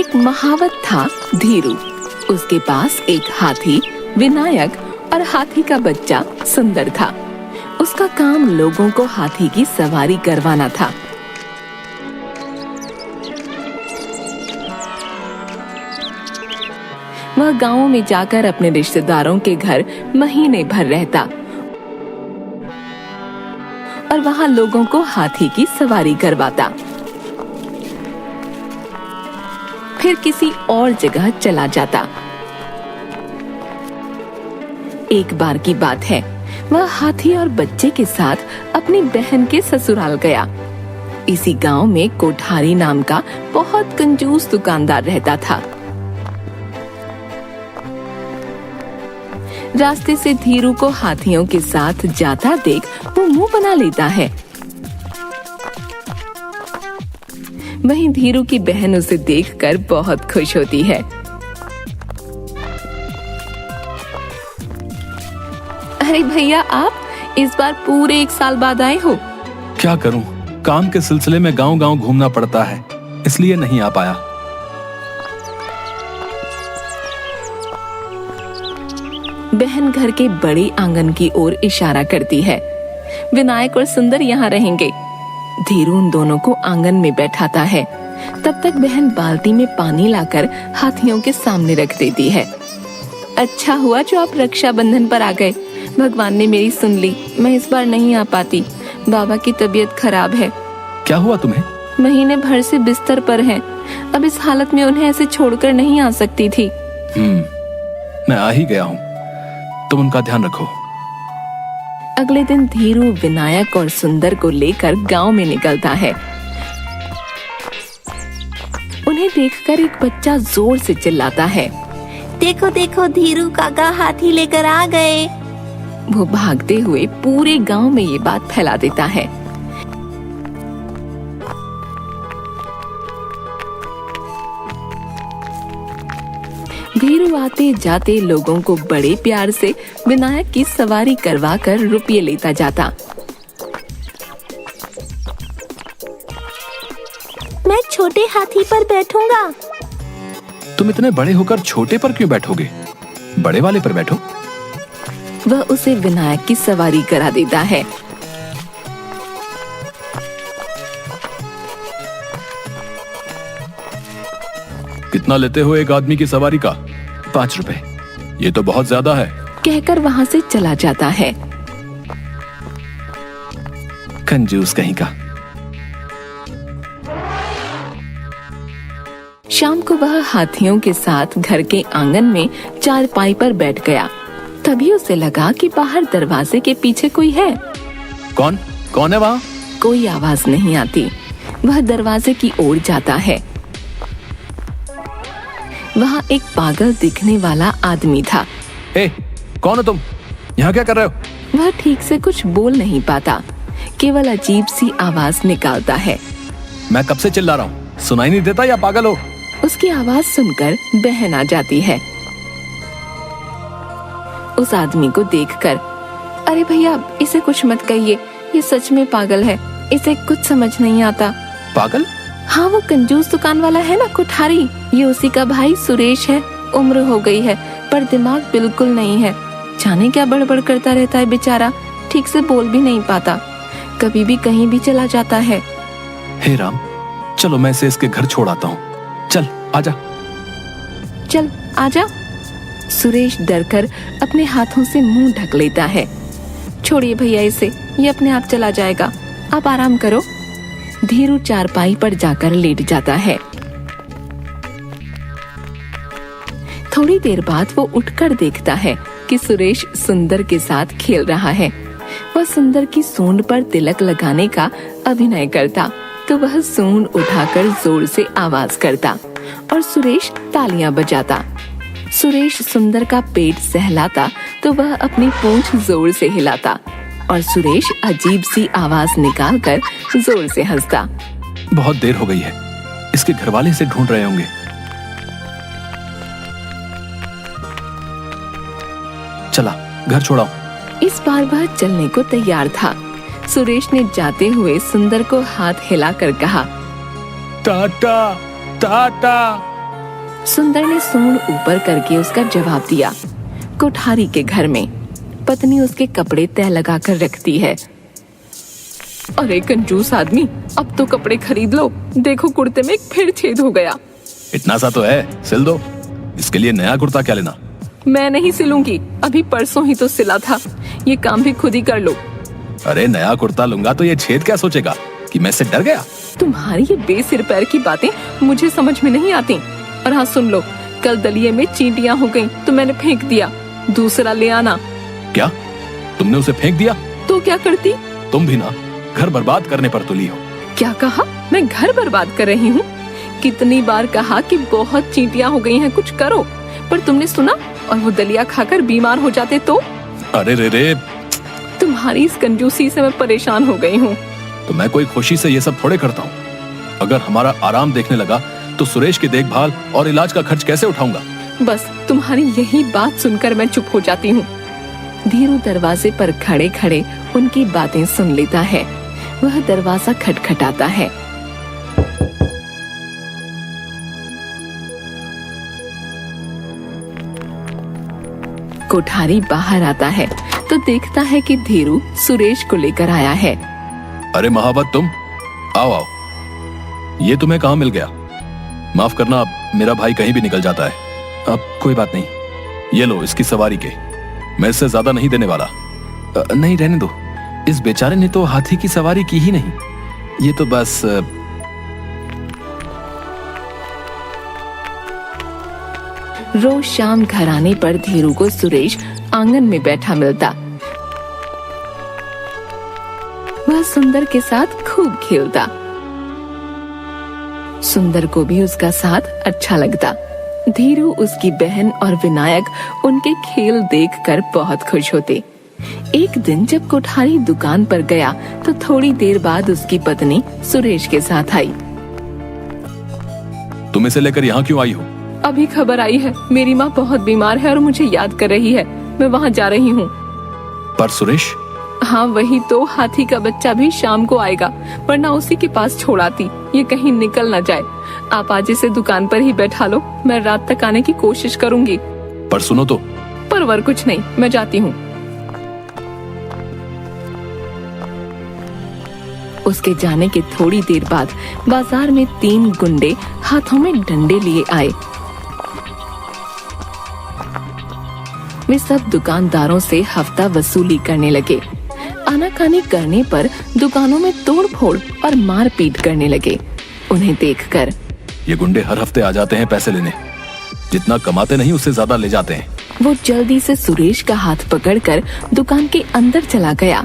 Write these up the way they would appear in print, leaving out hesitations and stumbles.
एक महावत था धीरू। उसके पास एक हाथी विनायक और हाथी का बच्चा सुंदर था। उसका काम लोगों को हाथी की सवारी करवाना था। वह गांवों में जाकर अपने रिश्तेदारों के घर महीने भर रहता और वहां लोगों को हाथी की सवारी करवाता। फिर किसी और जगह चला जाता। एक बार की बात है, वह हाथी और बच्चे के साथ अपनी बहन के ससुराल गया। इसी गांव में कोठारी नाम का बहुत कंजूस दुकानदार रहता था। रास्ते से धीरू को हाथियों के साथ जाता देख वो मुंह बना लेता है। वहीं धीरू की बहन उसे देखकर बहुत खुश होती है। अरे भैया, आप इस बार पूरे 1 साल बाद आए हो। क्या करूं, काम के सिलसिले में गांव-गांव घूमना पड़ता है, इसलिए नहीं आ पाया। बहन घर के बड़े आंगन की ओर इशारा करती है। विनायक और सुंदर यहाँ रहेंगे। धीरू उन दोनों को आंगन में बैठाता है। तब तक बहन बाल्टी में पानी लाकर हाथियों के सामने रख देती है। अच्छा हुआ जो आप रक्षाबंधन पर आ गए। भगवान ने मेरी सुन ली। मैं इस बार नहीं आ पाती। बाबा की तबीयत खराब है। क्या हुआ तुम्हें? महीने भर से बिस्तर पर हैं। अब इस हालत में उन्हें ऐसे छोड़कर नहीं आ सकती थी। मैं आ ही गया हूँ, तुम उनका ध्यान रखो। अगले दिन धीरू विनायक और सुंदर को लेकर गांव में निकलता है। उन्हें देखकर एक बच्चा जोर से चिल्लाता है, देखो देखो, धीरू काका हाथी लेकर आ गए। वो भागते हुए पूरे गांव में ये बात फैला देता है। धीरू आते जाते लोगों को बड़े प्यार से विनायक की सवारी करवाकर रुपये लेता जाता। मैं छोटे हाथी पर बैठूंगा। तुम इतने बड़े होकर छोटे पर क्यों बैठोगे? बड़े वाले पर बैठो। वह उसे विनायक की सवारी करा देता है। कितना लेते हो एक आदमी की सवारी का? 5 रुपए। ये तो बहुत ज्यादा है, कहकर वहां से चला जाता है। कंजूस कहीं का। शाम को वह हाथियों के साथ घर के आंगन में चारपाई पर बैठ गया। तभी उसे लगा कि बाहर दरवाजे के पीछे कोई है। कौन है वहाँ? कोई आवाज नहीं आती। वह दरवाजे की ओर जाता है। वहाँ एक पागल दिखने वाला आदमी था। कौन हो तुम? यहाँ क्या कर रहे हो? वह ठीक से कुछ बोल नहीं पाता, केवल अजीब सी आवाज निकालता है। मैं कब से चिल्ला रहा हूँ, सुनाई नहीं देता या पागल हो? उसकी आवाज सुनकर बहन आ जाती है। उस आदमी को देखकर, अरे भैया, इसे कुछ मत कहिए, ये सच में पागल है, इसे कुछ समझ नहीं आता। पागल? हाँ, वो कंजूस दुकान वाला है ना, कोठारी। ये उसी का भाई सुरेश है। उम्र हो गई है पर दिमाग बिल्कुल नहीं है। जाने क्या बड़बड़ करता रहता है बेचारा, ठीक से बोल भी नहीं पाता। कभी भी कहीं भी चला जाता है। हे राम, चलो मैं इसे इसके घर छोड़ आता हूँ। चल आजा। चल आजा। सुरेश डरकर अपने हाथों से मुंह ढक लेता है। छोड़िए भैया इसे, ये अपने आप चला जाएगा, आप आराम करो। धीरू चारपाई पर जाकर लेट जाता है। थोड़ी देर बाद वो उठकर देखता है कि सुरेश सुंदर के साथ खेल रहा है। वह सुंदर की सूंड पर तिलक लगाने का अभिनय करता तो वह सूंड उठाकर जोर से आवाज करता और सुरेश तालियां बजाता। सुरेश सुंदर का पेट सहलाता तो वह अपनी पूंछ जोर से हिलाता और सुरेश अजीब सी आवाज निकालकर जोर से हंसता। बहुत देर हो गई है, इसके घरवाले इसे ढूंढ रहे होंगे। चला घर छोड़ाओ। इस बार वह चलने को तैयार था। सुरेश ने जाते हुए सुंदर को हाथ हिलाकर कहा, टाटा टाटा। सुंदर ने सूंड ऊपर करके उसका जवाब दिया। कोठारी के घर में पत्नी उसके कपड़े तह लगाकर रखती है। अरे कंजूस आदमी, अब तो कपड़े खरीद लो, देखो कुर्ते में एक फिर छेद हो गया। इतना सा तो है, सिल दो। इसके लिए नया कुर्ता क्या लेना? मैं नहीं सिलूंगी, अभी परसों ही तो सिला था, ये काम भी खुद ही कर लो। अरे नया कुर्ता लूंगा तो ये छेद क्या सोचेगा कि मैं इससे डर गया? तुम्हारी ये बेसिर पैर की बातें मुझे समझ में नहीं आती। और हाँ सुन लो, कल दलिये में चींटियां हो गईं तो मैंने फेंक दिया, दूसरा ले आना। क्या तुमने उसे फेंक दिया? तो क्या करती? तुम भी ना घर बर्बाद करने पर तुली हो। क्या कहा? मैं घर बर्बाद कर रही हूँ? कितनी बार कहा कि बहुत चींटियां हो गई हैं, कुछ करो, पर तुमने सुना और वो दलिया खाकर बीमार हो जाते तो? अरे रे रे, तुम्हारी इस कंजूसी से मैं परेशान हो गई हूँ। तो मैं कोई खुशी से ये सब थोड़े करता हूँ। अगर हमारा आराम देखने लगा तो सुरेश की देखभाल और इलाज का खर्च कैसे उठाऊंगा? बस तुम्हारी यही बात सुनकर मैं चुप हो जाती हूँ। धीरू दरवाजे पर खड़े खड़े उनकी बातें सुन लेता है। वह दरवाजा खटखटाता है। कोठारी बाहर आता है तो देखता है कि धीरू सुरेश को लेकर आया है। अरे महावत, तुम आओ आओ, ये तुम्हें कहाँ मिल गया? माफ करना, मेरा भाई कहीं भी निकल जाता है। अब कोई बात नहीं, ये लो इसकी सवारी के, मैं इससे ज्यादा नहीं देने वाला। नहीं रहने दो, इस बेचारे ने तो हाथी की सवारी की ही नहीं, ये तो बस रोज शाम घर आने पर धीरू को सुरेश आंगन में बैठा मिलता। वह सुंदर के साथ खूब खेलता। सुंदर को भी उसका साथ अच्छा लगता। धीरू, उसकी बहन और विनायक उनके खेल देखकर बहुत खुश होते। एक दिन जब कोठारी दुकान पर गया तो थोड़ी देर बाद उसकी पत्नी सुरेश के साथ आई। तुम इसे लेकर यहाँ क्यों आई हो? अभी खबर आई है, मेरी माँ बहुत बीमार है और मुझे याद कर रही है, मैं वहाँ जा रही हूँ। पर सुरेश? हाँ वही तो, हाथी का बच्चा भी शाम को आएगा, वरना उसी के पास छोड़ आती, ये कहीं निकल न जाए। आप आज इसे दुकान पर ही बैठा लो, मैं रात तक आने की कोशिश करूंगी। पर सुनो तो। परवर कुछ नहीं, मैं जाती हूँ। उसके जाने के थोड़ी देर बाद बाजार में 3 गुंडे हाथों में डंडे लिए आए। वे सब दुकानदारों से हफ्ता वसूली करने लगे। आनाकानी करने पर दुकानों में तोड़फोड़ और मारपीट करने लगे। उन्हें देखकर ये गुंडे हर हफ्ते आ जाते हैं पैसे लेने, जितना कमाते नहीं उससे ज्यादा ले जाते हैं। वो जल्दी से सुरेश का हाथ पकड़कर दुकान के अंदर चला गया।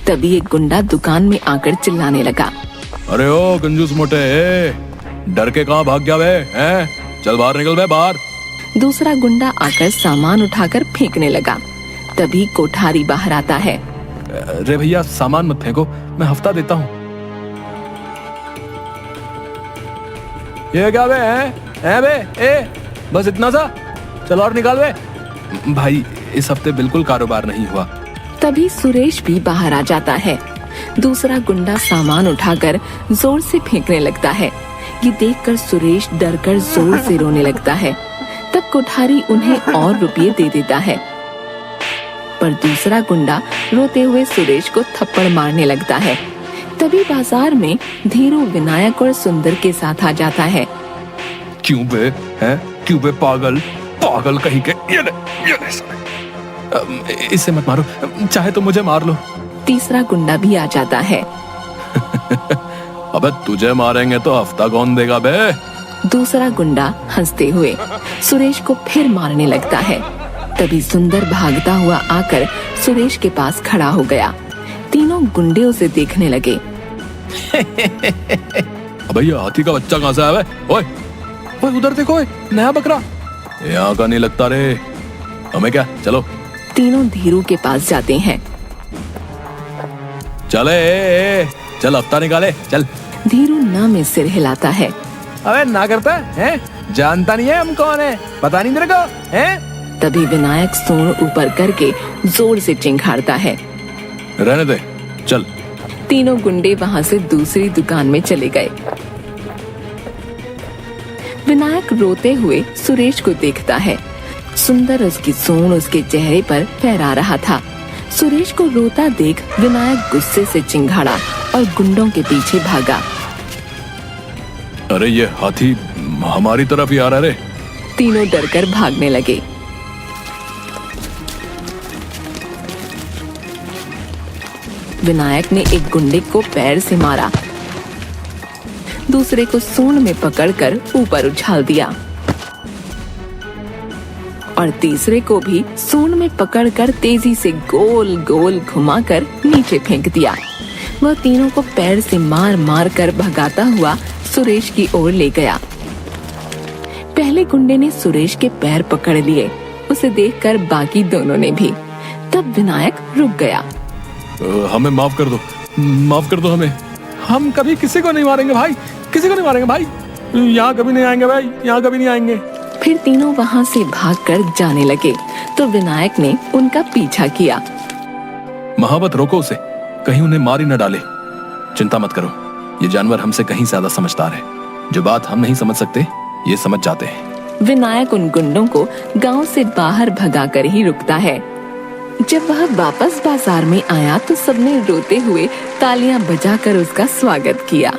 तभी एक गुंडा दुकान में आकर चिल्लाने लगा। अरे ओ कंजूस मोटे, डर के कहाँ भाग गया बे? चल बाहर निकल बे, बाहर। दूसरा गुंडा आकर सामान उठाकर फेंकने लगा। तभी कोठारी बाहर आता है। अरे भैया सामान मत फेंको, मैं हफ्ता देता हूँ। ये क्या बे? हैं बे? बस इतना सा? चल और निकाल बे। भाई इस हफ्ते बिल्कुल कारोबार नहीं हुआ। तभी सुरेश भी बाहर आ जाता है। दूसरा गुंडा सामान उठाकर जोर से फेंकने लगता है। ये देखकर सुरेश डरकर जोर से रोने लगता है। तब कोठारी उन्हें और रुपये दे देता है। पर दूसरा गुंडा रोते हुए सुरेश को थप्पड़ मारने लगता है। तभी बाजार में धीरू, विनायक और सुंदर के साथ आ जाता है। क्यों बे? हैं? क्यों बे पागल? पागल कहीं के। ये ले, इसे मत मारो, चाहे तो मुझे मार लो। तीसरा गुंडा भी आ जाता है। अबे तुझे मारेंगे तो हफ्ता कौन देगा बे? दूसरा गुंडा हंसते हुए सुरेश को फिर मारने लगता है। तभी सुंदर भागता हुआ आकर सुरेश के पास खड़ा हो गया। तीनों गुंडे उसे देखने लगे। अबे ये हाथी का बच्चा कहाँ से आया बे? ओए ओए उधर देखो, नया बकरा। यहाँ का नहीं लगता रे, हमें क्या, चलो। तीनों धीरू के पास जाते हैं। चले चल हफ्ता निकाले, चल। धीरू ना में सिर हिलाता है। अबे ना करता है? जानता नहीं है हम कौन है? पता नहीं तेरे को है? तभी विनायक सूंड ऊपर करके जोर से चिंघाड़ता है। रहने दे, चल। तीनों गुंडे वहाँ से दूसरी दुकान में चले गए। विनायक रोते हुए सुरेश को देखता है। सुंदर उसकी सूंड उसके चेहरे पर फहरा रहा था। सुरेश को रोता देख विनायक गुस्से से चिंघाड़ा और गुंडों के पीछे भागा। अरे ये हाथी हमारी तरफ ही आ रहा है रे। तीनों डरकर भागने लगे। विनायक ने एक गुंडे को पैर से मारा, दूसरे को सूंड में पकड़कर ऊपर उछाल दिया और तीसरे को भी सूंड में पकड़कर तेजी से गोल गोल घुमाकर नीचे फेंक दिया। वह तीनों को पैर से मार मार कर भगाता हुआ सुरेश की ओर ले गया। पहले गुंडे ने सुरेश के पैर पकड़ लिए, उसे देखकर बाकी दोनों ने भी। तब विनायक रुक गया। हमें माफ कर दो हमें। हम कभी किसी को नहीं मारेंगे भाई, किसी को नहीं मारेंगे भाई। यहाँ कभी नहीं आएंगे भाई, यहाँ कभी नहीं आएंगे। फिर तीनों वहाँ से भागकर जाने लगे तो विनायक ने उनका पीछा किया। महावत रोको उसे, कहीं उन्हें मार ही न डाले। चिंता मत करो, ये जानवर हमसे कहीं ज्यादा समझदार है। जो बात हम नहीं समझ सकते ये समझ जाते हैं। विनायक उन गुंडों को गांव से बाहर भगाकर ही रुकता है। जब वह वापस बाजार में आया तो सबने रोते हुए तालियां बजाकर उसका स्वागत किया।